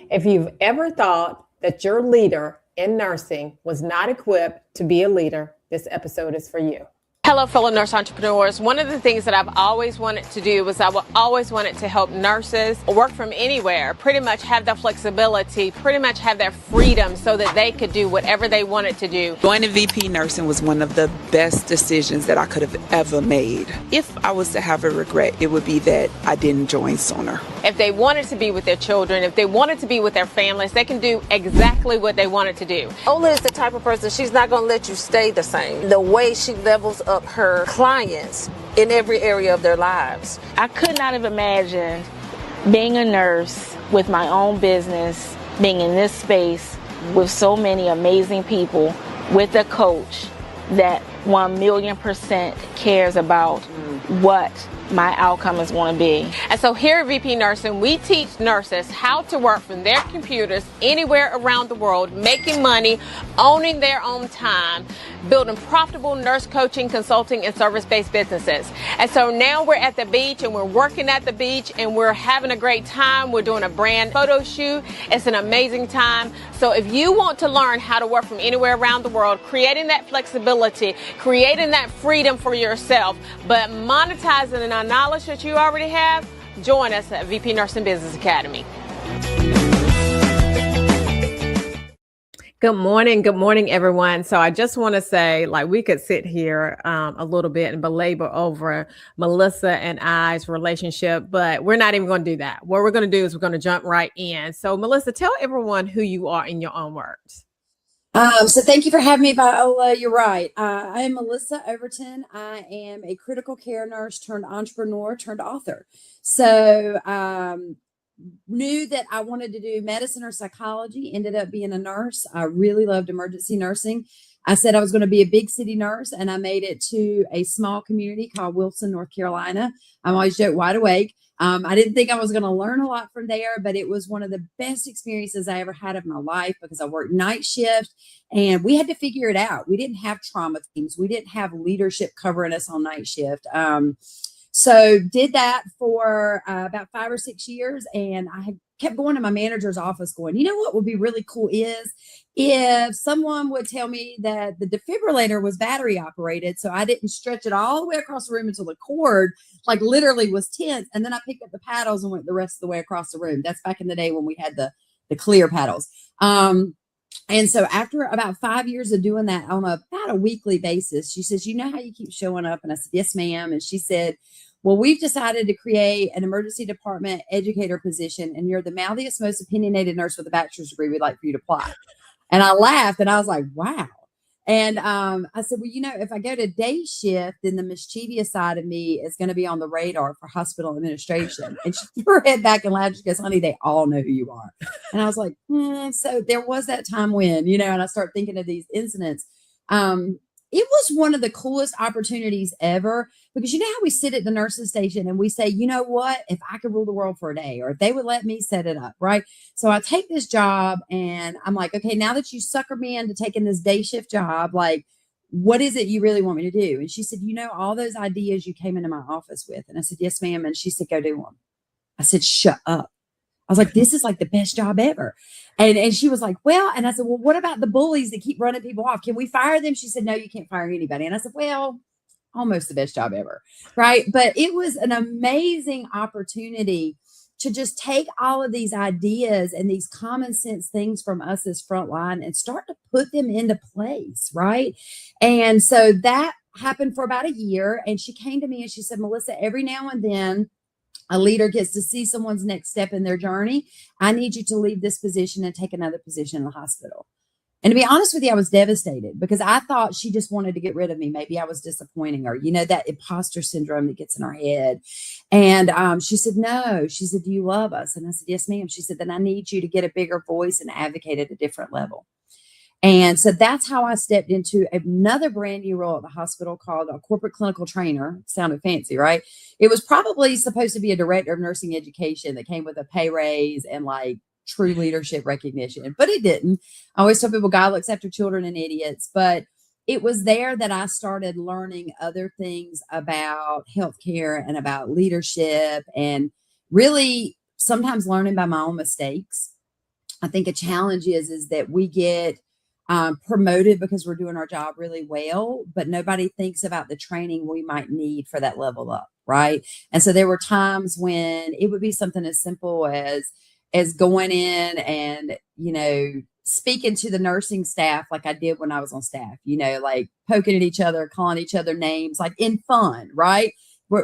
If you've ever thought that your leader in nursing was not equipped to be a leader, this episode is for you. Hello, fellow nurse entrepreneurs. One of the things that I've always wanted to do was I always wanted to help nurses work from anywhere, pretty much have their flexibility, pretty much have their freedom so that they could do whatever they wanted to do. Joining VP Nursing was one of the best decisions that I could have ever made. If I was to have a regret, it would be that I didn't join sooner. If they wanted to be with their children, if they wanted to be with their families, they can do exactly what they wanted to do. Ola is the type of person, she's not going to let you stay the same. The way she levels up her clients in every area of their lives. I could not have imagined being a nurse with my own business, being in this space with so many amazing people, with a coach that 1,000,000% cares about what my outcome is going to be. And so here at VP Nursing, we teach nurses how to work from their computers anywhere around the world, making money, owning their own time, building profitable nurse coaching, consulting, and service-based businesses. And so now we're at the beach and we're working at the beach and we're having a great time. We're doing a brand photo shoot. It's an amazing time. So if you want to learn how to work from anywhere around the world, creating that flexibility, creating that freedom for yourself, but monetizing the knowledge that you already have, join us at VP Nursing Business Academy. Good morning, everyone. So I just want to say, like, we could sit here a little bit and belabor over Melissa and I's relationship, but we're not even going to do that. What we're going to do is we're going to jump right in. So Melissa, tell everyone who you are in your own words. So thank you for having me, Viola. You're right. I am Melissa Overton. I am a critical care nurse turned entrepreneur turned author. So knew that I wanted to do medicine or psychology, ended up being a nurse. I really loved emergency nursing. I said I was going to be a big city nurse, and I made it to a small community called Wilson, North Carolina. I'm always joke wide awake. I didn't think I was going to learn a lot from there, but it was one of the best experiences I ever had of my life because I worked night shift and we had to figure it out. We didn't have trauma teams. We didn't have leadership covering us on night shift. So did that for about 5 or 6 years. And I had kept going to my manager's office going, you know what would be really cool is if someone would tell me that the defibrillator was battery operated. So I didn't stretch it all the way across the room until the cord like literally was tense. And then I picked up the paddles and went the rest of the way across the room. That's back in the day when we had the clear paddles. And so after about 5 years of doing that on about a weekly basis, she says, you know how you keep showing up? And I said, yes, ma'am. And she said, well, we've decided to create an emergency department educator position, and you're the mouthiest, most opinionated nurse with a bachelor's degree. We'd like for you to apply. And I laughed and I was like, wow. And I said, well, you know, if I go to day shift, then the mischievous side of me is going to be on the radar for hospital administration. And she threw her head back and laughed. She goes, honey, they all know who you are. And I was like, so there was that time when, you know, and I start thinking of these incidents. It was one of the coolest opportunities ever because you know how we sit at the nurses station and we say, you know what, if I could rule the world for a day or if they would let me set it up, right? So I take this job and I'm like, okay, now that you suckered me into taking this day shift job, like, what is it you really want me to do? And she said, you know, all those ideas you came into my office with. And I said, yes, ma'am. And she said, go do them. I said, shut up. I was like, this is like the best job ever. And she was like, well, and I said, well, what about the bullies that keep running people off? Can we fire them? She said, no, you can't fire anybody. And I said, well, almost the best job ever. Right. But it was an amazing opportunity to just take all of these ideas and these common sense things from us as frontline and start to put them into place. Right. And so that happened for about a year. And she came to me and she said, Melissa, every now and then, a leader gets to see someone's next step in their journey. I need you to leave this position and take another position in the hospital. And to be honest with you, I was devastated because I thought she just wanted to get rid of me. Maybe I was disappointing her, you know, that imposter syndrome that gets in our head. And she said, no. She said, do you love us? And I said, yes, ma'am. She said, then I need you to get a bigger voice and advocate at a different level. And so that's how I stepped into another brand new role at the hospital called a corporate clinical trainer. Sounded fancy, right? It was probably supposed to be a director of nursing education that came with a pay raise and like true leadership recognition, but it didn't. I always tell people God looks after children and idiots, but it was there that I started learning other things about healthcare and about leadership and really sometimes learning by my own mistakes. I think a challenge is that we get promoted because we're doing our job really well, but nobody thinks about the training we might need for that level up, right? And so there were times when it would be something as simple as going in and, speaking to the nursing staff like I did when I was on staff, like poking at each other, calling each other names, like in fun, right?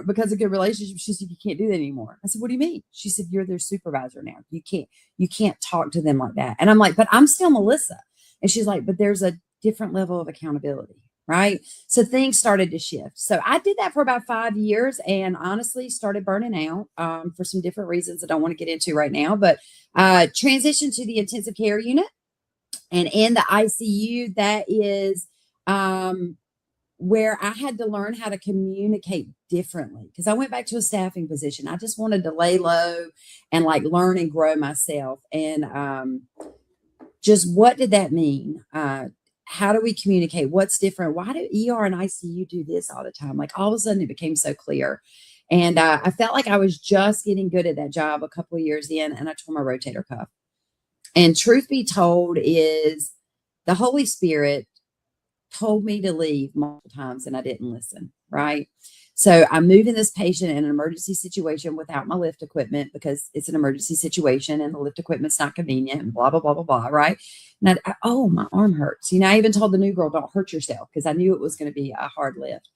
Because of good relationship, she said, you can't do that anymore. I said, what do you mean? She said, you're their supervisor now. You can't talk to them like that. And I'm like, but I'm still Melissa. And she's like, but there's a different level of accountability, right? So things started to shift. So I did that for about 5 years and honestly started burning out for some different reasons I don't want to get into right now, but transitioned to the intensive care unit. And in the ICU, that is where I had to learn how to communicate differently because I went back to a staffing position. I just wanted to lay low and like learn and grow myself. And just what did that mean? How do we communicate? What's different? Why do ER and ICU do this all the time? Like all of a sudden it became so clear. And I felt like I was just getting good at that job a couple of years in, and I tore my rotator cuff. And truth be told is the Holy Spirit told me to leave multiple times and I didn't listen, right? So I'm moving this patient in an emergency situation without my lift equipment because it's an emergency situation and the lift equipment's not convenient and blah, blah, blah, blah, blah, right? And oh, my arm hurts. I even told the new girl, don't hurt yourself because I knew it was going to be a hard lift.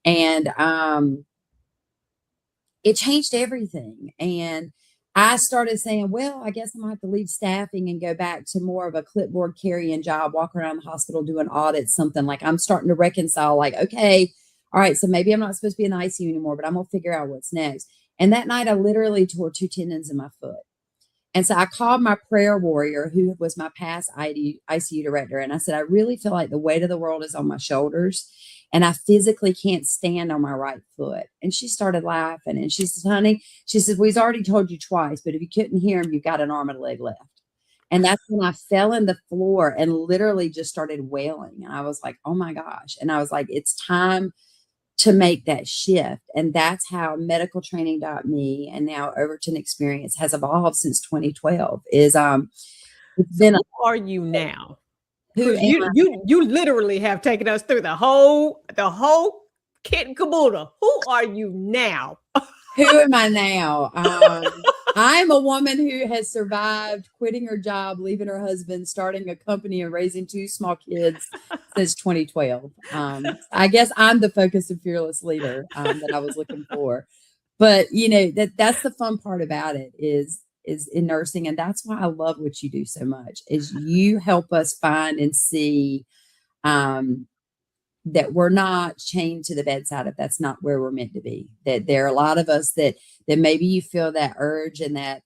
And it changed everything. And I started saying, well, I guess I'm going to have to leave staffing and go back to more of a clipboard carrying job, walk around the hospital doing audits, something like I'm starting to reconcile like, okay, all right, so maybe I'm not supposed to be in the ICU anymore, but I'm going to figure out what's next. And that night I literally tore 2 tendons in my foot. And so I called my prayer warrior, who was my past ICU director. And I said, I really feel like the weight of the world is on my shoulders and I physically can't stand on my right foot. And she started laughing and she said, honey, she said, we've already told you twice, but if you couldn't hear him, you've got an arm and a leg left. And that's when I fell in the floor and literally just started wailing. And I was like, oh my gosh. And I was like, it's time to make that shift. And that's how medicaltraining.me and now Overton Experience has evolved since 2012 is it's been who are you now? Who you literally have taken us through the whole kit and caboodle. Who are you now? Who am I now? I'm a woman who has survived quitting her job, leaving her husband, starting a company and raising 2 small kids since 2012. I guess I'm the focused and fearless leader that I was looking for. But that's the fun part about it is in nursing. And that's why I love what you do so much is you help us find and see that we're not chained to the bedside if that's not where we're meant to be. That there are a lot of us that maybe you feel that urge and that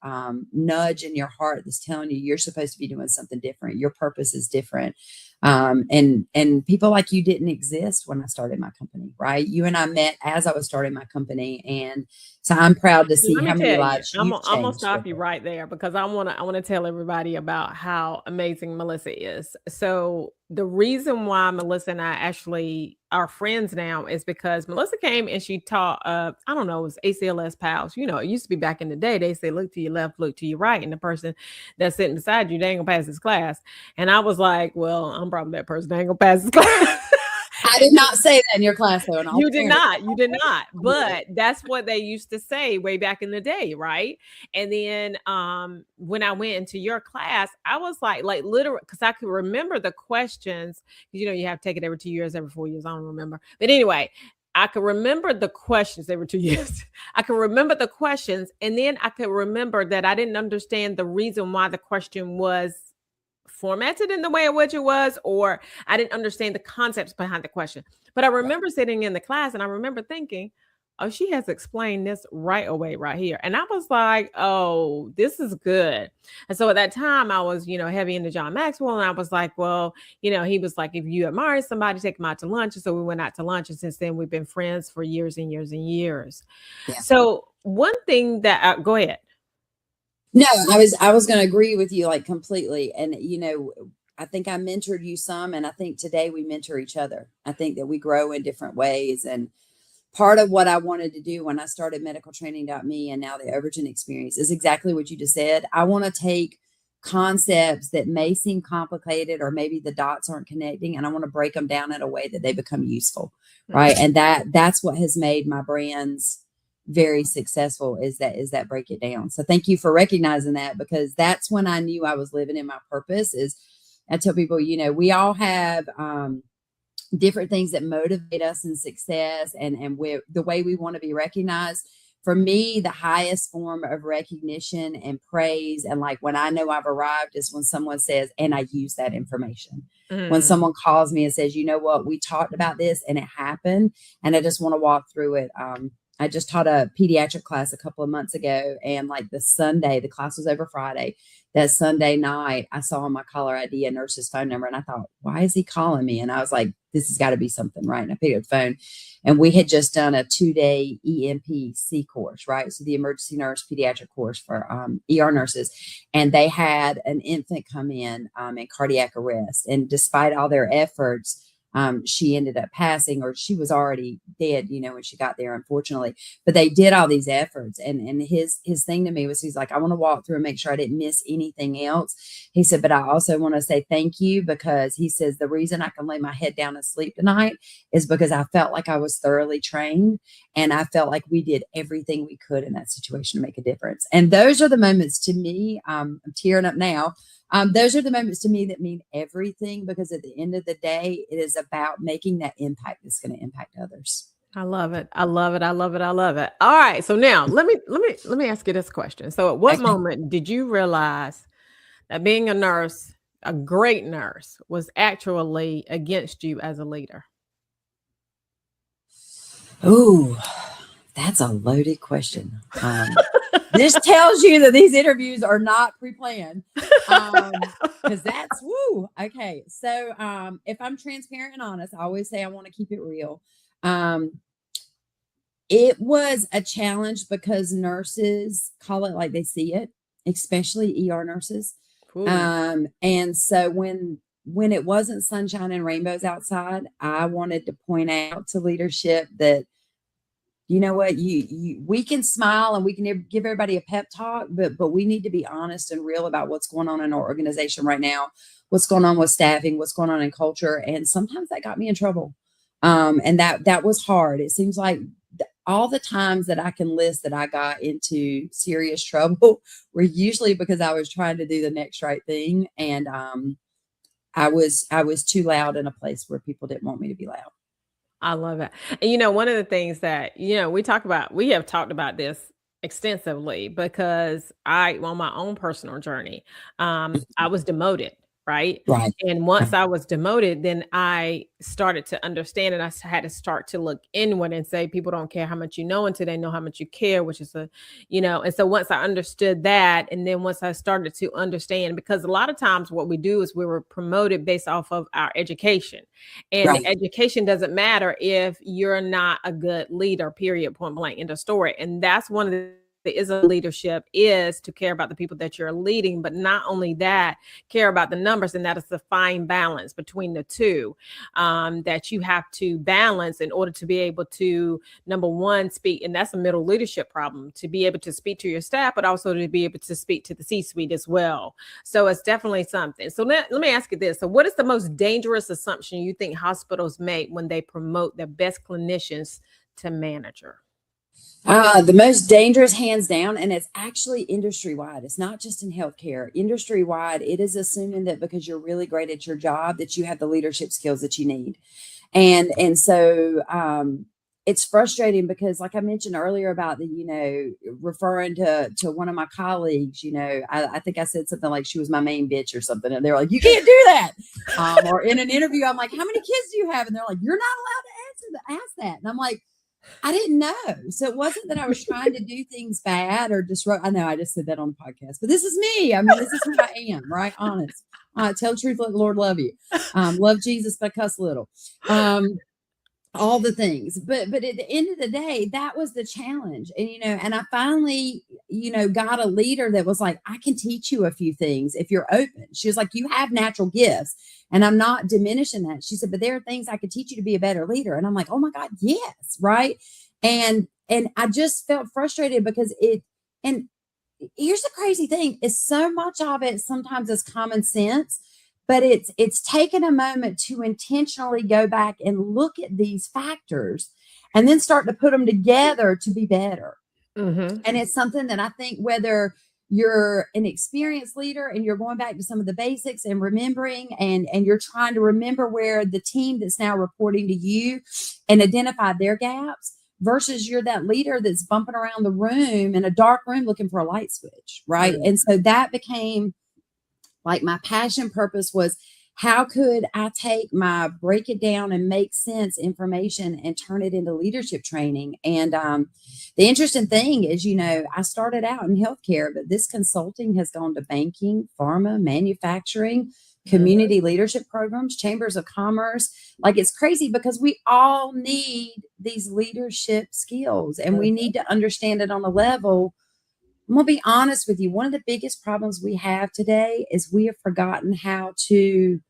nudge in your heart that's telling you you're supposed to be doing something different. Your purpose is different. And people like you didn't exist when I started my company, right? You and I met as I was starting my company. And so I'm proud to see how many lives you've changed. I'm gonna stop you right there because I wanna tell everybody about how amazing Melissa is. So the reason why Melissa and I actually are friends now is because Melissa came and she taught I don't know, it was ACLS PALS. It used to be back in the day, they say look to your left, look to your right, and the person that's sitting beside you, they ain't gonna pass this class. And I was like, well, I'm probably that person, they ain't gonna pass this class. I did not say that in your class, though. You did not. But that's what they used to say way back in the day, right? And then when I went into your class, I was like literally, because I could remember the questions. You have to take it every 2 years, every 4 years. I don't remember. But anyway, I could remember the questions every 2 years. I could remember the questions. And then I could remember that I didn't understand the reason why the question was formatted in the way in which it was, or I didn't understand the concepts behind the question. But I remember sitting in the class and I remember thinking, oh, she has explained this right away, right here. And I was like, oh, this is good. And so at that time I was, heavy into John Maxwell. And I was like, well, he was like, if you admire somebody, take them out to lunch. And so we went out to lunch. And since then we've been friends for years and years and years. Yeah. So one thing that, go ahead. No, I was going to agree with you like completely. And, I think I mentored you some, and I think today we mentor each other. I think that we grow in different ways. And part of what I wanted to do when I started medicaltraining.me and now the Overton Experience is exactly what you just said. I want to take concepts that may seem complicated, or maybe the dots aren't connecting, and I want to break them down in a way that they become useful, right? And that's what has made my brands very successful, is that break it down. So thank you for recognizing that, because that's when I knew I was living in my purpose. Is I tell people, we all have different things that motivate us in success, and the way we want to be recognized. For me, the highest form of recognition and praise, and like when I know I've arrived, is when someone says, and I use that information. When someone calls me and says, you know what, we talked about this and it happened, and I just want to walk through it. I just taught a pediatric class a couple of months ago, and like the class was over Friday. That Sunday night, I saw on my caller ID a nurse's phone number, and I thought, why is he calling me? And I was like, this has got to be something, right? And I picked up the phone, and we had just done a 2-day EMPC course, right? So the emergency nurse pediatric course for ER nurses. And they had an infant come in cardiac arrest. And despite all their efforts, she ended up passing, or she was already dead, when she got there, unfortunately. But they did all these efforts. And his thing to me was, he's like, I want to walk through and make sure I didn't miss anything else. He said, but I also want to say thank you, because he says, the reason I can lay my head down and sleep tonight is because I felt like I was thoroughly trained, and I felt like we did everything we could in that situation to make a difference. And those are the moments to me, I'm tearing up now. Those are the moments to me that mean everything, because at the end of the day, it is about making that impact that's going to impact others. I love it. I love it. I love it. I love it. All right. So now let me ask you this question. So at what moment did you realize that being a nurse, a great nurse, was actually against you as a leader? Oh, that's a loaded question. This tells you that these interviews are not pre-planned, because that's woo. Okay. So if I'm transparent and honest, I always say I want to keep it real. It was a challenge because nurses call it like they see it, especially ER nurses. And so when it wasn't sunshine and rainbows outside, I wanted to point out to leadership that, you know what, we can smile and we can give everybody a pep talk, but we need to be honest and real about what's going on in our organization right now, what's going on with staffing, what's going on in culture. And sometimes that got me in trouble. And that was hard. It seems like all the times that I can list that I got into serious trouble were usually because I was trying to do the next right thing. And I was too loud in a place where people didn't want me to be loud. I love it. And one of the things that, we have talked about this extensively, because on my own personal journey, I was demoted. Right. And once I was demoted, then I started to understand, and I had to start to look inward and say, people don't care how much you know until they know how much you care, which is and so once I understood that, and then once I started to understand, because a lot of times what we do is we were promoted based off of our education, and education doesn't matter if you're not a good leader, period, point blank, end of story. And that's one of the is a leadership, is to care about the people that you're leading, but not only that, care about the numbers. And that is the fine balance between the two, that you have to balance in order to be able to, number one, speak. And that's a middle leadership problem, to be able to speak to your staff, but also to be able to speak to the C-suite as well. So it's definitely something. So let me ask you this. So what is the most dangerous assumption you think hospitals make when they promote their best clinicians to manager? The most dangerous, hands down, and it's actually industry-wide. It's not just in healthcare. Industry-wide, it is assuming that because you're really great at your job, that you have the leadership skills that you need. And so it's frustrating because, like I mentioned earlier about the, referring to one of my colleagues, I think I said something like she was my main bitch or something. And they're like, you can't do that. Or in an interview, I'm like, how many kids do you have? And they're like, you're not allowed to ask that. And I'm like, I didn't know. So it wasn't that I was trying to do things bad or disrupt. I know I just said that on the podcast, but this is me. I mean, this is who I am, right? Honest. Tell the truth, let the Lord love you. Love Jesus, but cuss little. All the things. But at the end of the day, that was the challenge. And, and I finally, got a leader that was like, I can teach you a few things if you're open. She was like, you have natural gifts. And I'm not diminishing that. She said, but there are things I could teach you to be a better leader. And I'm like, oh my God, yes. Right. And I just felt frustrated because here's the crazy thing is so much of it sometimes is common sense, but it's taken a moment to intentionally go back and look at these factors and then start to put them together to be better. Mm-hmm. And it's something that I think whether you're an experienced leader and you're going back to some of the basics and remembering and you're trying to remember where the team that's now reporting to you and identify their gaps, versus you're that leader that's bumping around the room in a dark room looking for a light switch, right? Mm-hmm. And so that became like my passion purpose was, how could I take my break it down and make sense information and turn it into leadership training? And the interesting thing is, I started out in healthcare, but this consulting has gone to banking, pharma, manufacturing, community leadership programs, chambers of commerce. Like, it's crazy because we all need these leadership skills and we need to understand it on a level. I'm going to be honest with you. One of the biggest problems we have today is we have forgotten how to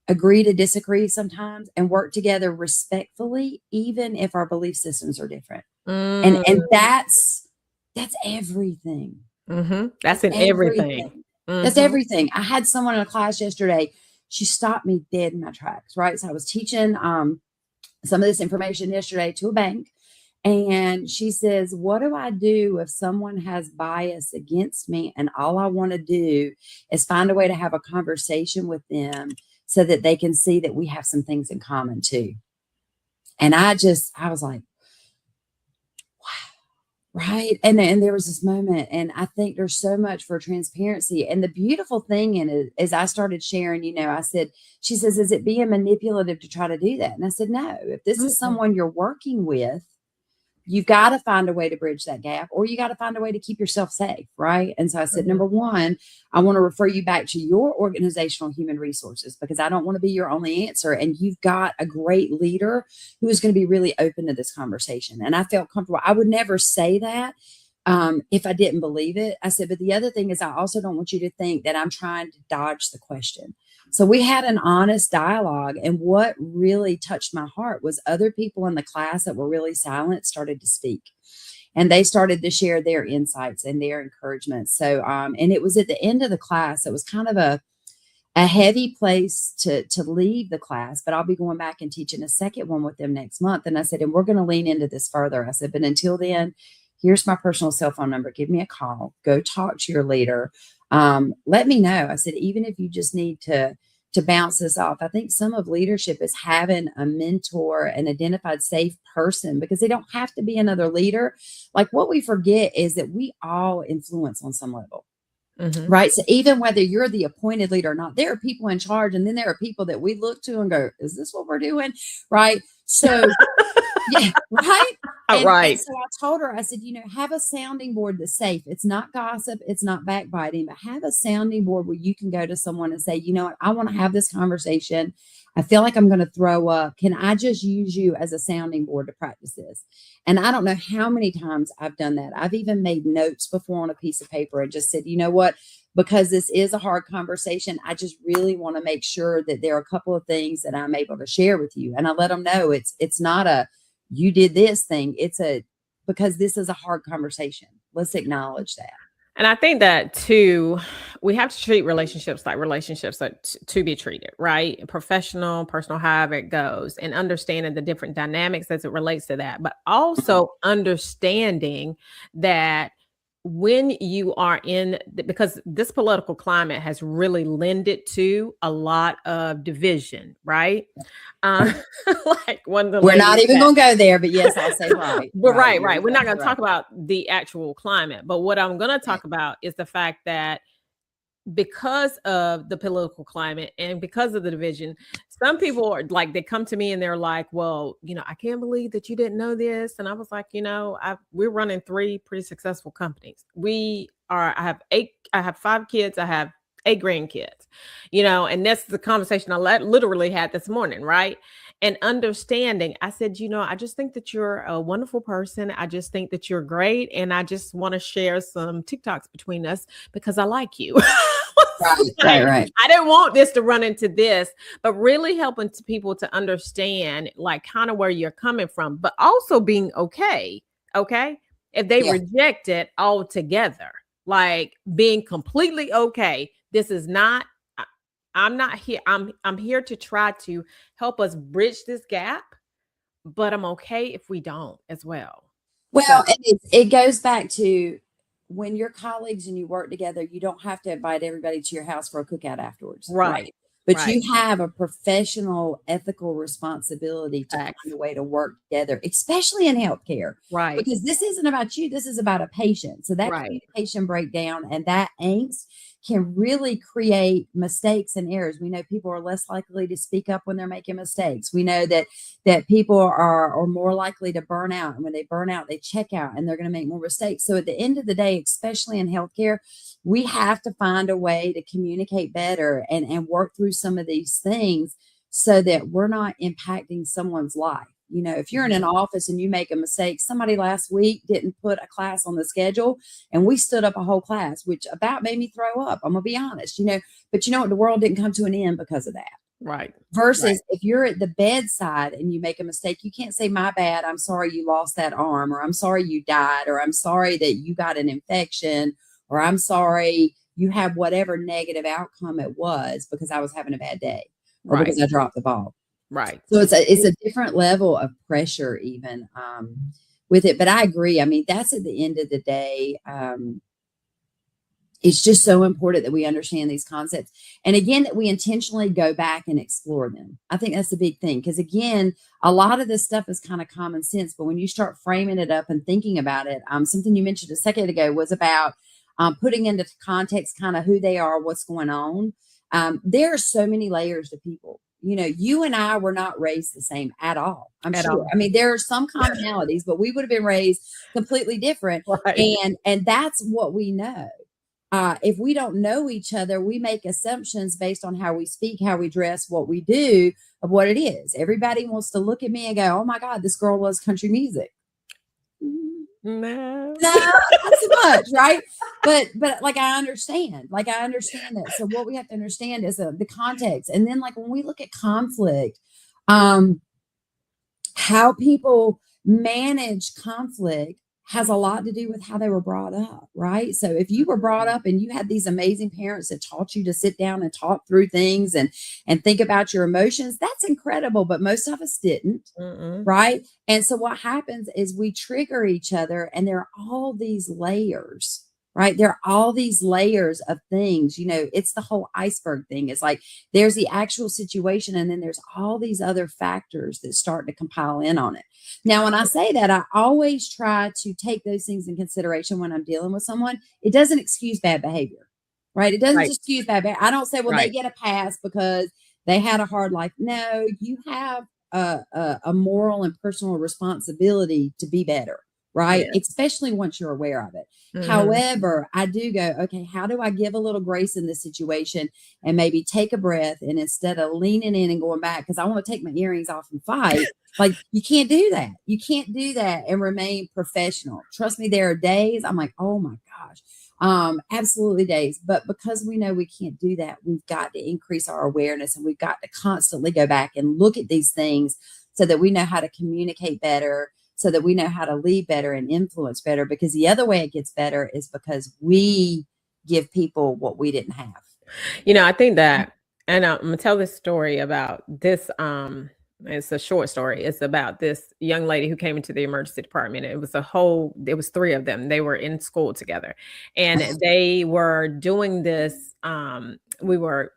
agree to disagree sometimes and work together respectfully, even if our belief systems are different. And that's everything. Mm-hmm. That's in everything. Mm-hmm. That's everything. I had someone in a class yesterday. She stopped me dead in my tracks, right? So I was teaching some of this information yesterday to a bank. And she says, what do I do if someone has bias against me and all I want to do is find a way to have a conversation with them so that they can see that we have some things in common too? And I was like, wow, right? And there was this moment, and I think there's so much for transparency. And the beautiful thing in it is I started sharing, she says, is it being manipulative to try to do that? And I said, no, if this is someone you're working with, you've got to find a way to bridge that gap, or you got to find a way to keep yourself safe, right? And so I said, number one, I want to refer you back to your organizational human resources because I don't want to be your only answer. And you've got a great leader who is going to be really open to this conversation. And I felt comfortable. I would never say that if I didn't believe it. I said, but the other thing is I also don't want you to think that I'm trying to dodge the question. So we had an honest dialogue, and what really touched my heart was other people in the class that were really silent started to speak, and they started to share their insights and their encouragement. So, and it was at the end of the class. It was kind of a heavy place to leave the class, but I'll be going back and teaching a second one with them next month. And I said, and we're going to lean into this further. I said, but until then, here's my personal cell phone number. Give me a call. Go talk to your leader. Let me know. I said, even if you just need to bounce this off. I think some of leadership is having a mentor, an identified safe person, because they don't have to be another leader. Like, what we forget is that we all influence on some level. Mm-hmm. Right. So even whether you're the appointed leader or not, there are people in charge. And then there are people that we look to and go, is this what we're doing? Right. So yeah, right. And so I told her, I said, have a sounding board that's safe. It's not gossip. It's not backbiting, but have a sounding board where you can go to someone and say, you know what, I want to have this conversation. I feel like I'm going to throw up. Can I just use you as a sounding board to practice this? And I don't know how many times I've done that. I've even made notes before on a piece of paper and just said, you know what, because this is a hard conversation, I just really want to make sure that there are a couple of things that I'm able to share with you. And I let them know it's not a, you did this thing. It's because this is a hard conversation. Let's acknowledge that. And I think that too, we have to treat relationships like relationships to be treated, right? Professional, personal, however it goes, and understanding the different dynamics as it relates to that, but also understanding that when you are because this political climate has really lended to a lot of division, right? Like one of the we're not even going to go there, but yes, I'll say right. Right. We're not going to talk about the actual climate, but what I'm going to talk about is the fact that because of the political climate and because of the division, some people are like, they come to me and they're like, well, I can't believe that you didn't know this. And I was like, we're running 3 pretty successful companies. I have 5 kids. I have 8 grandkids, and that's the conversation I literally had this morning. Right. And understanding, I said, I just think that you're a wonderful person. I just think that you're great. And I just want to share some TikToks between us because I like you. Right. I didn't want this to run into this, but really helping people to understand like kind of where you're coming from, but also being okay. If they reject it altogether. like being completely okay. This is not, I'm not here. I'm here to try to help us bridge this gap, but I'm okay if we don't as well. Well, and it goes back to when you're colleagues and you work together, you don't have to invite everybody to your house for a cookout afterwards. Right. But Right. you have a professional, ethical responsibility to Facts. find a way to work together, especially in healthcare. Right. Because this isn't about you, this is about a patient. So that Right. communication breakdown and that angst can really create mistakes and errors. We know people are less likely to speak up when they're making mistakes. We know that people are more likely to burn out. And when they burn out, they check out and they're going to make more mistakes. So at the end of the day, especially in healthcare, we have to find a way to communicate better and work through some of these things so that we're not impacting someone's life. You know, if you're in an office and you make a mistake, somebody last week didn't put a class on the schedule and we stood up a whole class, which about made me throw up. I'm gonna be honest, but you know what? The world didn't come to an end because of that. Right. Versus if you're at the bedside and you make a mistake, you can't say, my bad, I'm sorry you lost that arm, or I'm sorry you died, or I'm sorry that you got an infection, or I'm sorry you had whatever negative outcome it was because I was having a bad day or because I dropped the ball. Right. So it's a different level of pressure even with it. But I agree. I mean, that's at the end of the day. It's just so important that we understand these concepts. And again, that we intentionally go back and explore them. I think that's the big thing. Because again, a lot of this stuff is kind of common sense. But when you start framing it up and thinking about it, something you mentioned a second ago was about putting into context kind of who they are, what's going on. There are so many layers to people. You know, you and I were not raised the same at all. I'm sure. I mean, there are some commonalities, but we would have been raised completely different. Right. And that's what we know. If we don't know each other, we make assumptions based on how we speak, how we dress, what we do, of what it is. Everybody wants to look at me and go, oh my God, this girl loves country music. No, not so much, right? But like I understand that. So what we have to understand is the context, and then like when we look at conflict, how people manage conflict has a lot to do with how they were brought up, right? So if you were brought up and you had these amazing parents that taught you to sit down and talk through things and think about your emotions, that's incredible. But most of us didn't, right? And so what happens is we trigger each other, and there are all these layers, right? There are all these layers of things. You know, it's the whole iceberg thing. It's like there's the actual situation, and then there's all these other factors that start to compile in on it. Now, when I say that, I always try to take those things in consideration when I'm dealing with someone. It doesn't excuse bad behavior, right? It doesn't excuse bad behavior. I don't say, well, they get a pass because they had a hard life. No, you have a moral and personal responsibility to be better, right? Yeah. Especially once you're aware of it. However, I do go, okay, how do I give a little grace in this situation and maybe take a breath, and instead of leaning in and going back, because I want to take my earrings off and fight, like you can't do that. You can't do that and remain professional. Trust me, there are days I'm like, oh my gosh, absolutely days. But because we know we can't do that, we've got to increase our awareness, and we've got to constantly go back and look at these things so that we know how to communicate better, so that we know how to lead better and influence better. Because the other way it gets better is because we give people what we didn't have. You know, I think that, and I'm gonna tell this story about this. It's a short story. It's about this young lady who came into the emergency department. It was three of them. They were in school together, and they were doing this. We were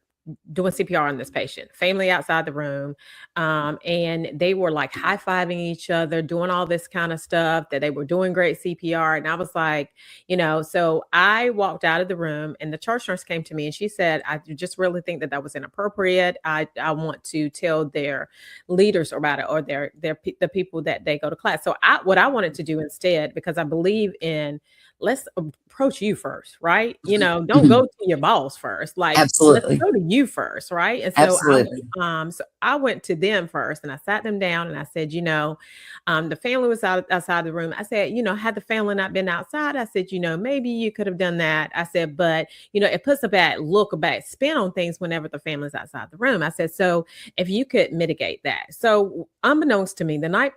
doing CPR on this patient, family outside the room. And they were like high-fiving each other, doing all this kind of stuff, that they were doing great CPR. And I was like, so I walked out of the room, and the charge nurse came to me and she said, I just really think that was inappropriate. I want to tell their leaders about it, or the people that they go to class. So what I wanted to do instead, because I believe in, let's approach you first, right? Don't go to your boss first. Like, absolutely, let's go to you first, right? And so I went to them first, and I sat them down, and I said, the family was outside the room. I said, had the family not been outside, I said, maybe you could have done that. I said, but it puts a bad spin on things whenever the family's outside the room. I said, so if you could mitigate that. So unbeknownst to me, the night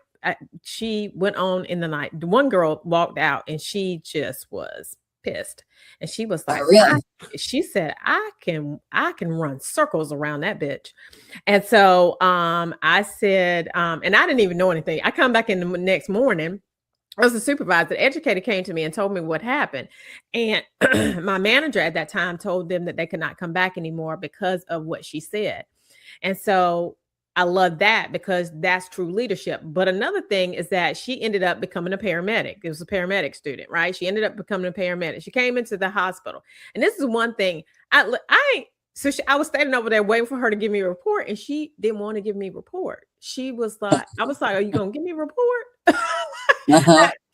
she went on in the night, the one girl walked out, and she just was pissed. And she was like, Oh, really? she said, I can run circles around that bitch. And so I said, and I didn't even know anything. I come back in the next morning. I was a supervisor. The educator came to me and told me what happened. And my manager at that time told them that they could not come back anymore because of what she said. And so I love that because that's true leadership. But another thing is that she ended up becoming a paramedic. It was a paramedic student, right? She ended up becoming a paramedic. She came into the hospital. And this is one thing I was standing over there waiting for her to give me a report, and she didn't want to give me a report. She was like, I was like, are you going to give me a report?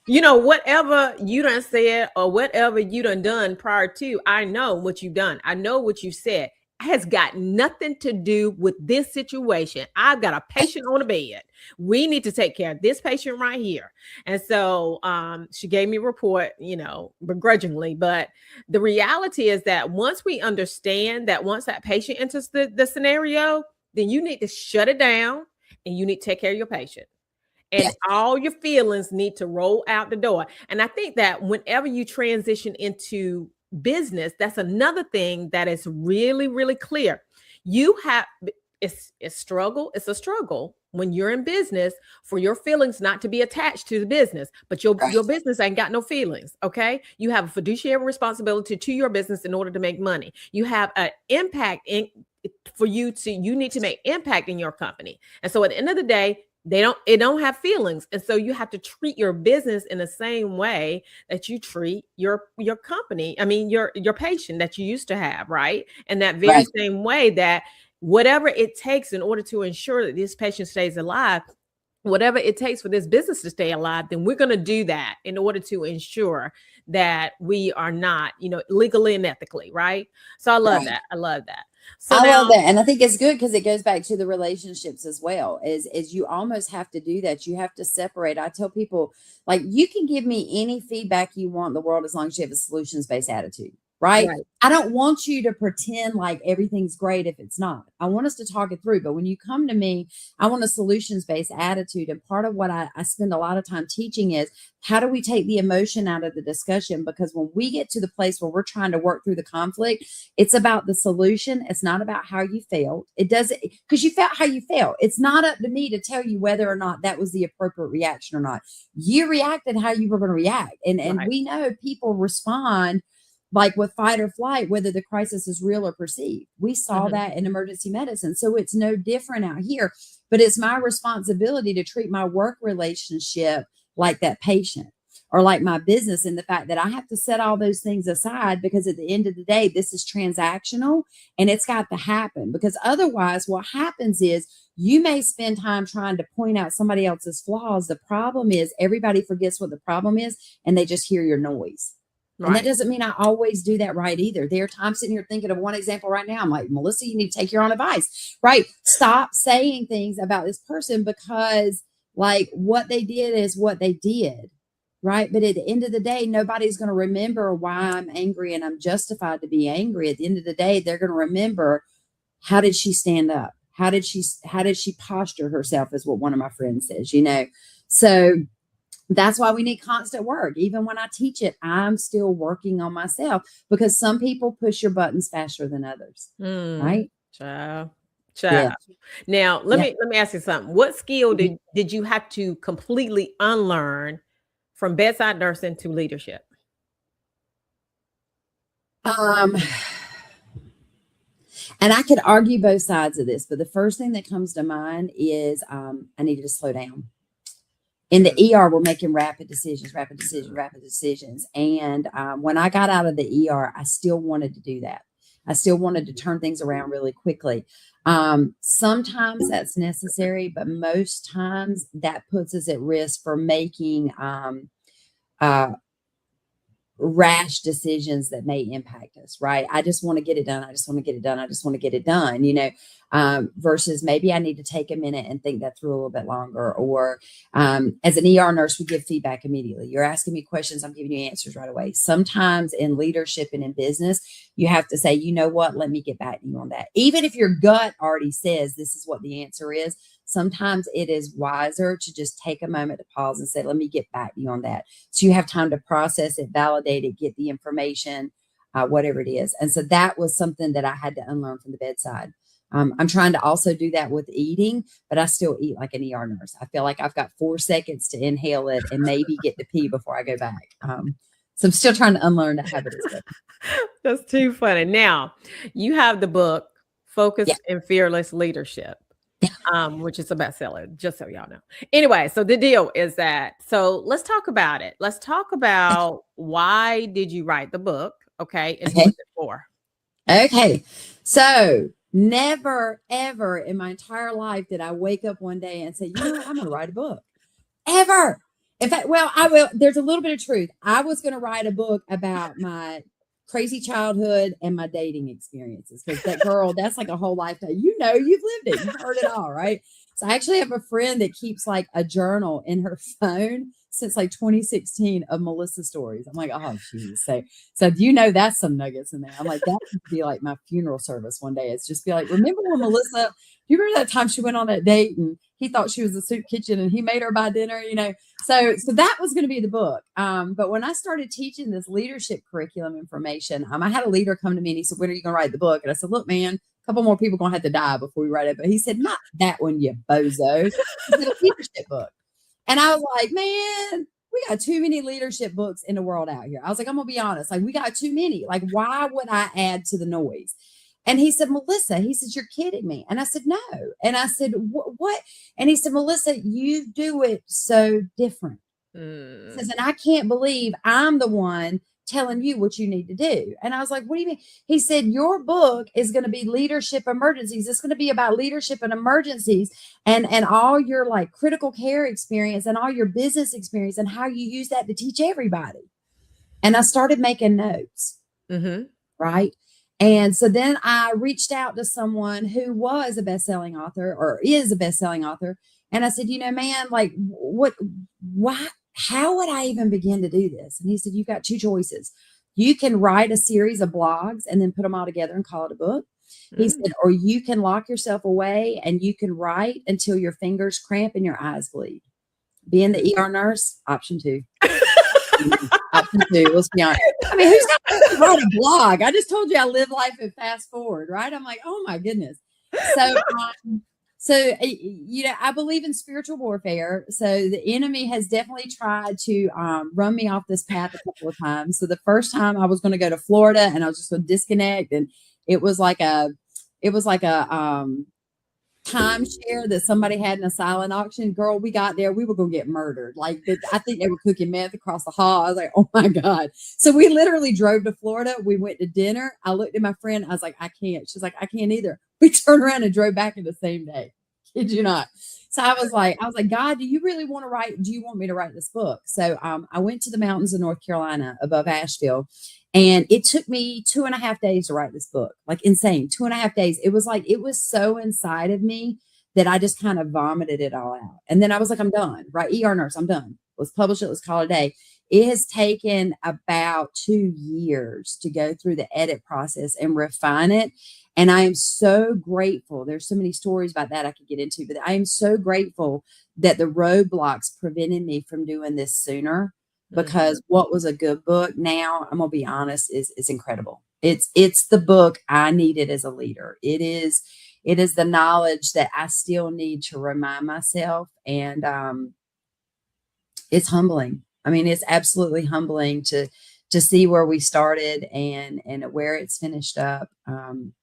You know, whatever you done said or whatever you done prior to, I know what you've done. I know what you said. Has got nothing to do with this situation. I've got a patient on the bed. We need to take care of this patient right here. And so she gave me a report, you know, begrudgingly. But the reality is that once we understand that once that patient enters the scenario, then you need to shut it down and you need to take care of your patient. And all your feelings need to roll out the door. And I think that whenever you transition into business, that's another thing that is really, really clear. You have it's a struggle when you're in business for your feelings not to be attached to the business, but your business ain't got no feelings. Okay. You have a fiduciary responsibility to your business in order to make money. You have an impact you need to make impact in your company. And so at the end of the day, it don't have feelings. And so you have to treat your business in the same way that you treat your company. I mean, your patient that you used to have, right? And that very same way that whatever it takes in order to ensure that this patient stays alive, whatever it takes for this business to stay alive, then we're going to do that in order to ensure that we are not, you know, legally and ethically, right? So I love that. I love that. So I love that. And I think it's good because it goes back to the relationships as well. Is you almost have to do that. You have to separate. I tell people, like, you can give me any feedback you want in the world as long as you have a solutions-based attitude. Right? I don't want you to pretend like everything's great if it's not. I want us to talk it through. But when you come to me, I want a solutions-based attitude. And part of what I spend a lot of time teaching is how do we take the emotion out of the discussion? Because when we get to the place where we're trying to work through the conflict, it's about the solution. It's not about how you felt. It doesn't, because you felt how you felt. It's not up to me to tell you whether or not that was the appropriate reaction or not. You reacted how you were going to react. And we know people respond like with fight or flight, whether the crisis is real or perceived. We saw that in emergency medicine. So it's no different out here, but it's my responsibility to treat my work relationship like that patient or like my business, in the fact that I have to set all those things aside, because at the end of the day, this is transactional and it's got to happen. Because otherwise what happens is you may spend time trying to point out somebody else's flaws. The problem is everybody forgets what the problem is and they just hear your noise. And that doesn't mean I always do that right either. There are times sitting here thinking of one example right now. I'm like, Melissa, you need to take your own advice, right? Stop saying things about this person because like what they did is what they did, right? But at the end of the day, nobody's going to remember why I'm angry and I'm justified to be angry. At the end of the day, they're going to remember, how did she stand up? How did she posture herself, is what one of my friends says, you know? So that's why we need constant work. Even when I teach it, I'm still working on myself, because some people push your buttons faster than others. Right? Child. Yeah. Now, let me ask you something. What skill did you have to completely unlearn from bedside nursing to leadership? And I could argue both sides of this, but the first thing that comes to mind is I needed to slow down. In the ER, we're making rapid decisions. And when I got out of the ER, I still wanted to do that. I still wanted to turn things around really quickly. Sometimes that's necessary, but most times that puts us at risk for making rash decisions that may impact us, right? I just want to get it done. You know, versus maybe I need to take a minute and think that through a little bit longer. Or as an ER nurse, we give feedback immediately. You're asking me questions, I'm giving you answers right away. Sometimes in leadership and in business, you have to say, you know what, let me get back to you on that. Even if your gut already says this is what the answer is, sometimes it is wiser to just take a moment to pause and say, let me get back to you on that. So you have time to process it, validate it, get the information, whatever it is. And so that was something that I had to unlearn from the bedside. I'm trying to also do that with eating, but I still eat like an ER nurse. I feel like I've got 4 seconds to inhale it and maybe get to pee before I go back. So I'm still trying to unlearn that habit as well. That's too funny. Now, you have the book, Focus Yeah. and Fearless Leadership, which is a bestseller, just so y'all know. Anyway, so the deal is that, so let's talk about it. Let's talk about why did you write the book? Okay. And who is it for? Okay. So never, ever in my entire life did I wake up one day and say, you know what, I'm going to write a book. Ever. In fact, well, I will. There's a little bit of truth. I was going to write a book about my crazy childhood and my dating experiences, because that girl, that's like a whole lifetime. You know, you've lived it. You've heard it all, right? So I actually have a friend that keeps like a journal in her phone since like 2016 of Melissa stories. I'm like, oh, geez. So you know, that's some nuggets in there. I'm like, that could be like my funeral service one day. It's just be like, remember when Melissa, you remember that time she went on that date and he thought she was a soup kitchen and he made her buy dinner, you know? So that was going to be the book. But when I started teaching this leadership curriculum information, I had a leader come to me and he said, when are you going to write the book? And I said, look, man, a couple more people going to have to die before we write it. But he said, not that one, you bozo. He said, a leadership book. And I was like, man, we got too many leadership books in the world out here. I was like, I'm going to be honest. Like, we got too many. Like, why would I add to the noise? And he said, Melissa, he said, you're kidding me. And I said, no. And I said, what? And he said, Melissa, you do it so different. He says, and I can't believe I'm the one telling you what you need to do. And I was like, what do you mean? He said, your book is going to be leadership emergencies. It's going to be about leadership and emergencies and all your like critical care experience and all your business experience and how you use that to teach everybody. And I started making notes. Right. And so then I reached out to someone who was a best-selling author or is a best-selling author. And I said, you know, man, like how would I even begin to do this? And he said, you've got 2 choices. You can write a series of blogs and then put them all together and call it a book. He said, or you can lock yourself away and you can write until your fingers cramp and your eyes bleed. Being the ER nurse, option 2. Option 2, let's be honest. I mean, who's got to write a blog? I just told you I live life and fast forward, right? I'm like, oh my goodness. So, you know, I believe in spiritual warfare. So the enemy has definitely tried to run me off this path a couple of times. So the first time I was going to go to Florida and I was just going to disconnect, and it was like a timeshare that somebody had in a silent auction. Girl, we got there, we were gonna get murdered. Like, I think they were cooking meth across the hall. I was like, oh my God. So we literally drove to Florida. We went to dinner. I looked at my friend. I was like, I can't. She's like, I can't either. We turned around and drove back in the same day. Kid you not. So I was like, God, do you really want to write? Do you want me to write this book? So I went to the mountains of North Carolina above Asheville. And it took me 2.5 days to write this book, like insane, 2.5 days. It was like, it was so inside of me that I just kind of vomited it all out. And then I was like, I'm done, right? ER nurse, I'm done. Let's publish it. Let's call it a day. It has taken about 2 years to go through the edit process and refine it. And I am so grateful. There's so many stories about that I could get into, but I am so grateful that the roadblocks prevented me from doing this sooner. Because what was a good book, now I'm gonna be honest, is incredible. It's the book I needed as a leader. It is the knowledge that I still need to remind myself, and it's humbling. I mean, it's absolutely humbling to see where we started and where it's finished up. And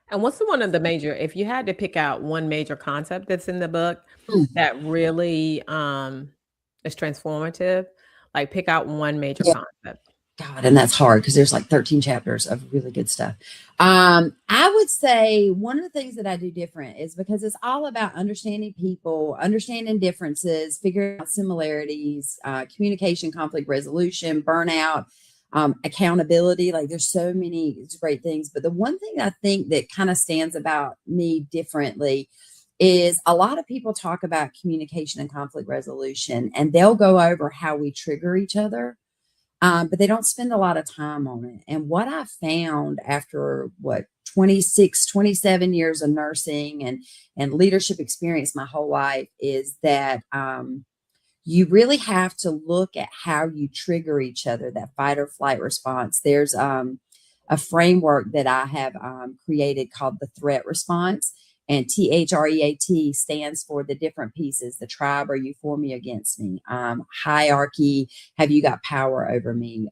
what's one of the major, if you had to pick out one major concept that's in the book that really is transformative, like pick out one major concept. God, and that's hard because there's like 13 chapters of really good stuff. I would say one of the things that I do different is because it's all about understanding people, understanding differences, figuring out similarities, communication, conflict resolution, burnout, accountability. Like, there's so many great things. But the one thing I think that kind of stands about me differently is a lot of people talk about communication and conflict resolution, and they'll go over how we trigger each other. but they don't spend a lot of time on it. And what I found after 26, 27 years of nursing and leadership experience my whole life is that you really have to look at how you trigger each other, that fight or flight response. There's a framework that I have created called the threat response. And THREAT stands for the different pieces: the tribe, are you for me, against me? Hierarchy, have you got power over me?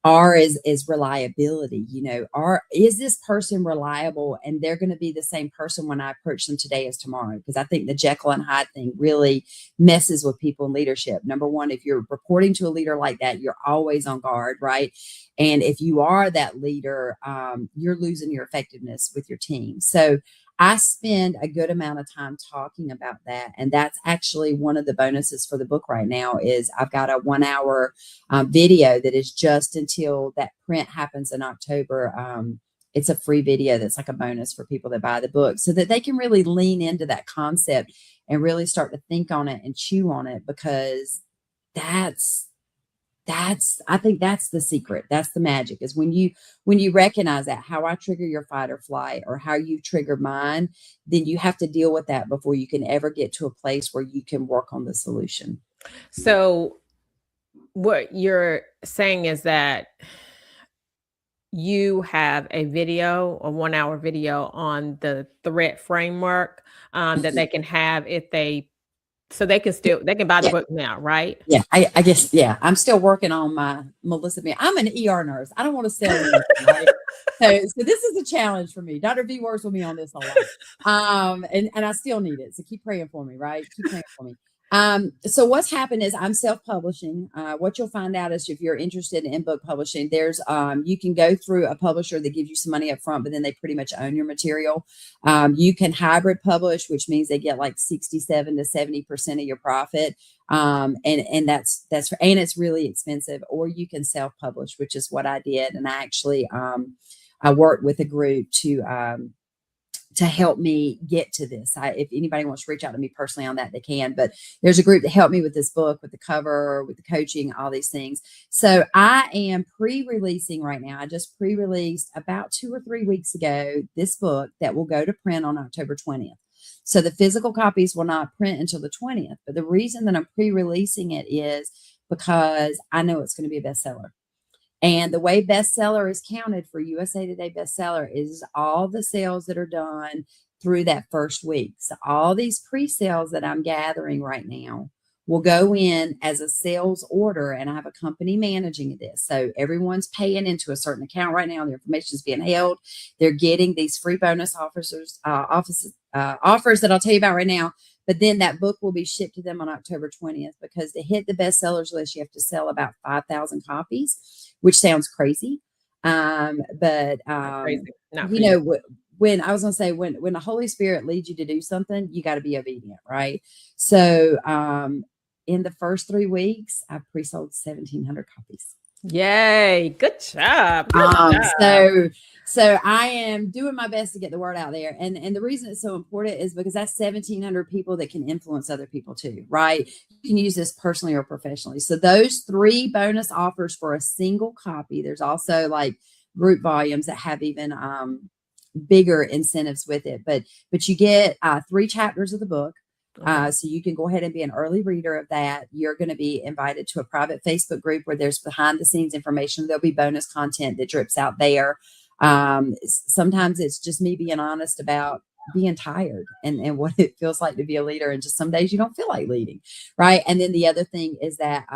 R is reliability. Is this person reliable? And they're going to be the same person when I approach them today as tomorrow. Because I think the Jekyll and Hyde thing really messes with people in leadership. Number one, if you're reporting to a leader like that, you're always on guard, right? And if you are that leader, you're losing your effectiveness with your team. So I spend a good amount of time talking about that. And that's actually one of the bonuses for the book right now is I've got a 1 hour video that is just until that print happens in October. It's a free video that's like a bonus for people that buy the book so that they can really lean into that concept and really start to think on it and chew on it, because I think that's the secret. That's the magic, is when you recognize that how I trigger your fight or flight or how you trigger mine, then you have to deal with that before you can ever get to a place where you can work on the solution. So what you're saying is that you have a 1 hour video on the threat framework that they can have so they can buy the book now, right? Yeah, I guess, yeah. I'm still working on my Melissa. I'm an ER nurse. I don't want to sell anything, right? So this is a challenge for me. Dr. V works with me on this a lot. And I still need it. So keep praying for me, right? Keep praying for me. So what's happened is I'm self-publishing. What you'll find out is if you're interested in book publishing, there's you can go through a publisher that gives you some money up front, but then they pretty much own your material. You can hybrid publish, which means they get like 67 to 70% of your profit. And that's and it's really expensive. Or you can self-publish, which is what I did. And I actually I worked with a group to help me get to this. If anybody wants to reach out to me personally on that, they can. But there's a group that helped me with this book, with the cover, with the coaching, all these things. So I am pre-releasing right now. I just pre-released about 2 or 3 weeks ago this book that will go to print on October 20th. So the physical copies will not print until the 20th. But the reason that I'm pre-releasing it is because I know it's going to be a bestseller. And the way bestseller is counted for USA Today bestseller is all the sales that are done through that first week. So all these pre-sales that I'm gathering right now will go in as a sales order, and I have a company managing this. So everyone's paying into a certain account right now. The information is being held. They're getting these free bonus offers that I'll tell you about right now. But then that book will be shipped to them on October 20th, because to hit the bestsellers list, you have to sell about 5,000 copies, which sounds crazy. But Crazy. when I was going to say, when the Holy Spirit leads you to do something, you got to be obedient, right? So in the first 3 weeks, I've pre-sold 1,700 copies. Yay. Good job. Good job. So I am doing my best to get the word out there. And the reason it's so important is because that's 1,700 people that can influence other people too, right? You can use this personally or professionally. So those 3 bonus offers for a single copy, there's also like group volumes that have even bigger incentives with it. But you get 3 chapters of the book. So you can go ahead and be an early reader of that. You're going to be invited to a private Facebook group where there's behind the scenes information. There'll be bonus content that drips out there. Sometimes it's just me being honest about being tired and what it feels like to be a leader. And just some days you don't feel like leading. Right. And then the other thing is that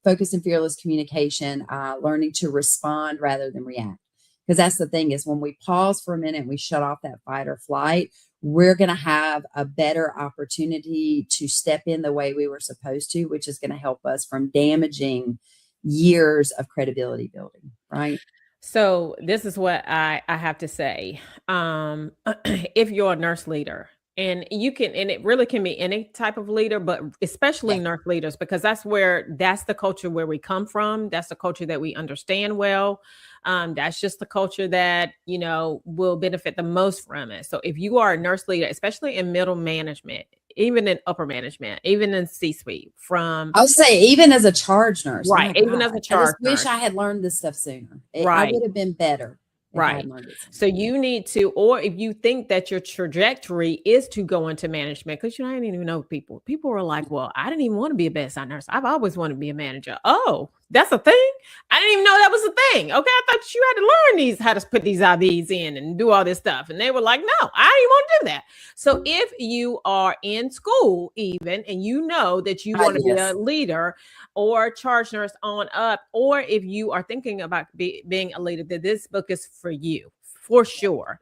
focused and fearless communication, learning to respond rather than react. Because that's the thing, is when we pause for a minute and we shut off that fight or flight, we're going to have a better opportunity to step in the way we were supposed to, which is going to help us from damaging years of credibility building, right? So this is what I have to say. If you're a nurse leader, and it really can be any type of leader, but especially nurse leaders, because that's the culture where we come from. That's the culture that we understand well. That's just the culture that, will benefit the most from it. So if you are a nurse leader, especially in middle management, even in upper management, even in C-suite, from I'll say even as a charge nurse. Oh right, my even God. as a I charge just wish nurse, I had learned this stuff sooner. I right, would have been better if I right. had learned it sooner. So you need to, or if you think that your trajectory is to go into management, because I didn't even know people. People were like, "Well, I didn't even want to be a bedside nurse. I've always wanted to be a manager." Oh, that's a thing. I didn't even know that was a thing. Okay, I thought you had to learn how to put these IVs in and do all this stuff. And they were like, "No, I didn't want to do that." So if you are in school, even, and you know that you want to be a leader or charge nurse on up, or if you are thinking about being a leader, that this book is for you. For sure.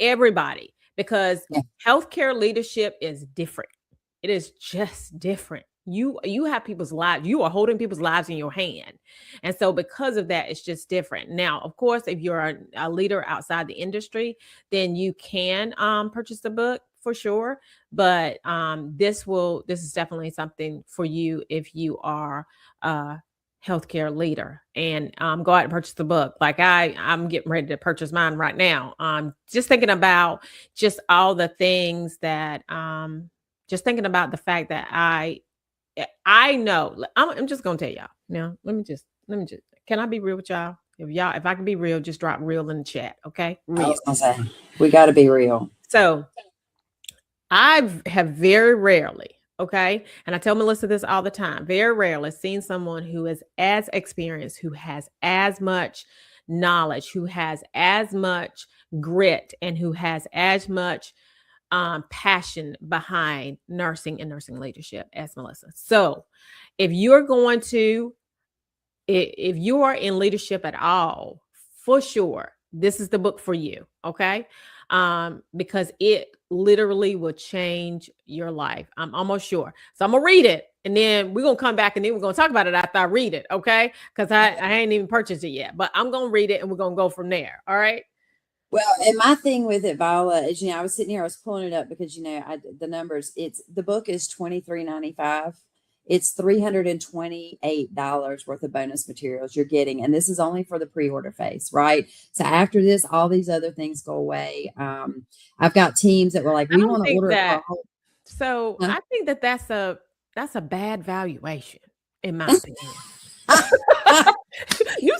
Everybody, because healthcare leadership is different. It is just different. You have people's lives. You are holding people's lives in your hand. And so because of that, it's just different. Now, of course, if you're a leader outside the industry, then you can purchase the book for sure. But this is definitely something for you if you are healthcare leader, and go out and purchase the book. Like I'm getting ready to purchase mine right now. Just thinking about just all the things that just thinking about the fact that I know. I'm just gonna tell y'all now. Let me just can I be real with y'all? If I can be real, just drop real in the chat. Okay, real. I was gonna say we got to be real. So I have very rarely, okay, and I tell Melissa this all the time, very rarely seen someone who is as experienced, who has as much knowledge, who has as much grit, and who has as much passion behind nursing and nursing leadership as Melissa. So if you are in leadership at all, for sure, this is the book for you. Okay. Because it literally will change your life. I'm almost sure. So I'm gonna read it, and then we're gonna come back, and then we're gonna talk about it after I read it. Okay. Because I ain't even purchased it yet, but I'm gonna read it and we're gonna go from there. All right. Well, and my thing with it, Viola, is I was sitting here, I was pulling it up because the numbers. The book is $23.95. It's $328 worth of bonus materials you're getting, and this is only for the pre-order phase, right? So after this, all these other things go away. I've got teams that were like, "We want to order that." it." So I think that's a bad valuation, in my opinion.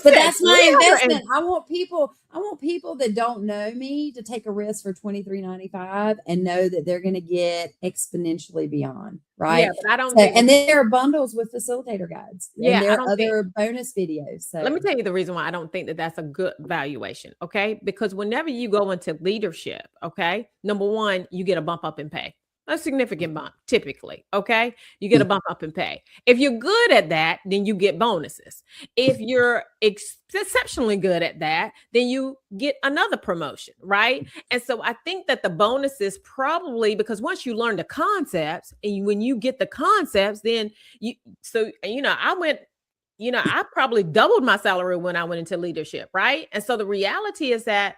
But that's my investment. I want people that don't know me to take a risk for $23.95 and know that they're going to get exponentially beyond, right? Yeah, but I don't think, and then there are bundles with facilitator guides. Yeah, and there are other bonus videos. So let me tell you the reason why I don't think that that's a good valuation, okay? Because whenever you go into leadership, okay, number one, you get a bump up in pay. A significant bump, typically. Okay. You get a bump up in pay. If you're good at that, then you get bonuses. If you're exceptionally good at that, then you get another promotion. Right. And so I think that the bonuses probably, because once you learn the concepts, and when you get the concepts, then I probably doubled my salary when I went into leadership. Right. And so the reality is that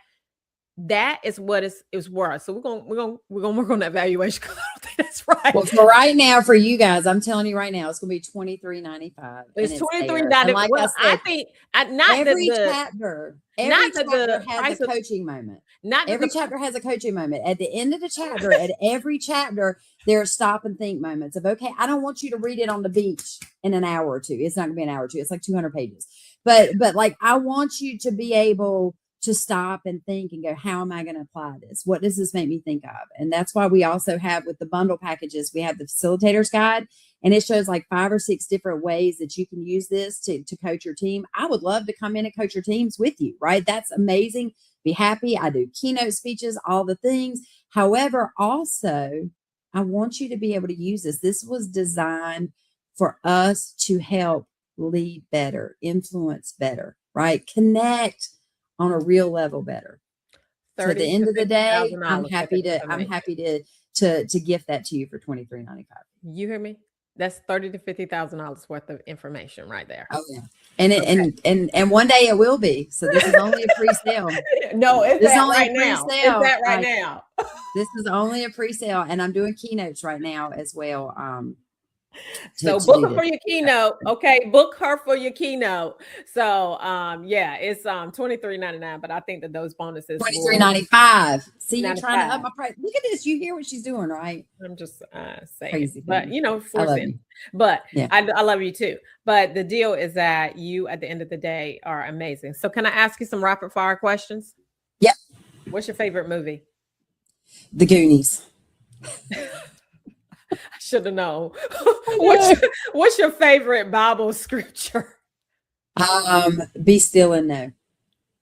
is what is worth. So we're gonna work on that valuation, because I don't think that's right. Well, for right now, for you guys, I'm telling you right now, it's gonna be $23.95. It's $23.95. Like I think every chapter has a coaching moment. Every chapter has a coaching moment. At the end of the chapter, at every chapter, there are stop and think moments of, okay, I don't want you to read it on the beach in an hour or two. It's not gonna be an hour or two. It's like 200 pages. But like, I want you to be able to stop and think and go, how am I going to apply this? What does this make me think of? And that's why we also have, with the bundle packages, we have the facilitator's guide, and it shows like 5 or 6 different ways that you can use this to coach your team. I would love to come in and coach your teams with you, right? That's amazing. Be happy. I do keynote speeches, all the things. However, also, I want you to be able to use this. This was designed for us to help lead better, influence better, right? Connect on a real level better. So at the end of the day, I'm happy to gift that to you for $23.95. You hear me? That's $30,000 to $50,000 worth of information right there. Oh yeah, and one day it will be. So this is only a pre-sale. No, it's only right now. It's that right now. This is only a pre-sale, and I'm doing keynotes right now as well. So book her for your keynote. Okay. Book her for your keynote. So yeah, it's $23.99, but I think that those bonuses $23.95. See, you're trying to up my price. Look at this. You hear what she's doing, right? I'm just saying. Crazy, but baby. you know, I love forcing. you. But yeah. I love you too. But the deal is that you at the end of the day are amazing. So can I ask you some rapid fire questions? Yep. What's your favorite movie? The Goonies. I should have known. What's your favorite Bible scripture? Be still and know.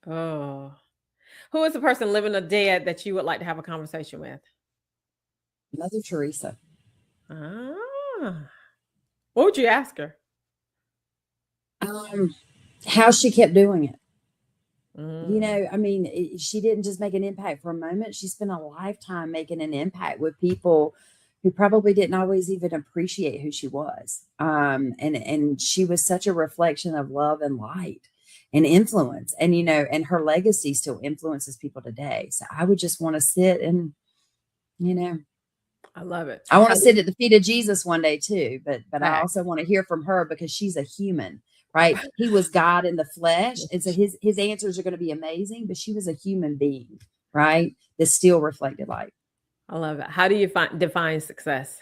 Oh. Who is the person living or dead that you would like to have a conversation with? Mother Teresa. Ah. What would you ask her? How she kept doing it. Mm. You know, I mean, she didn't just make an impact for a moment. She spent a lifetime making an impact with people who probably didn't always even appreciate who she was. And she was such a reflection of love and light and influence. And, you know, and her legacy still influences people today. So I would just want to sit and, you know, I love it. I want to sit at the feet of Jesus one day too, but Right. I also want to hear from her because she's a human, right? He was God in the flesh. And so his answers are going to be amazing, but she was a human being, right? That still reflected light. I love it. How do you define success?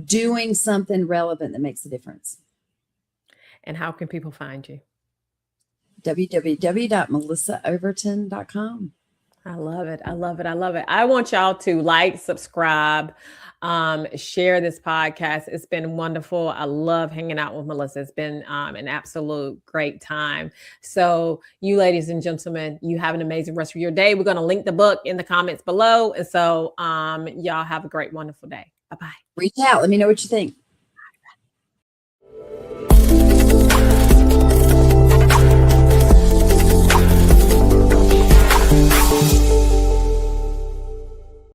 Doing something relevant that makes a difference. And how can people find you? www.melissaoverton.com. I love it. I love it. I love it. I want y'all to like, subscribe, share this podcast. It's been wonderful. I love hanging out with Melissa. It's been an absolute great time. So you ladies and gentlemen, you have an amazing rest of your day. We're going to link the book in the comments below. And so y'all have a great, wonderful day. Bye-bye. Reach out. Let me know what you think.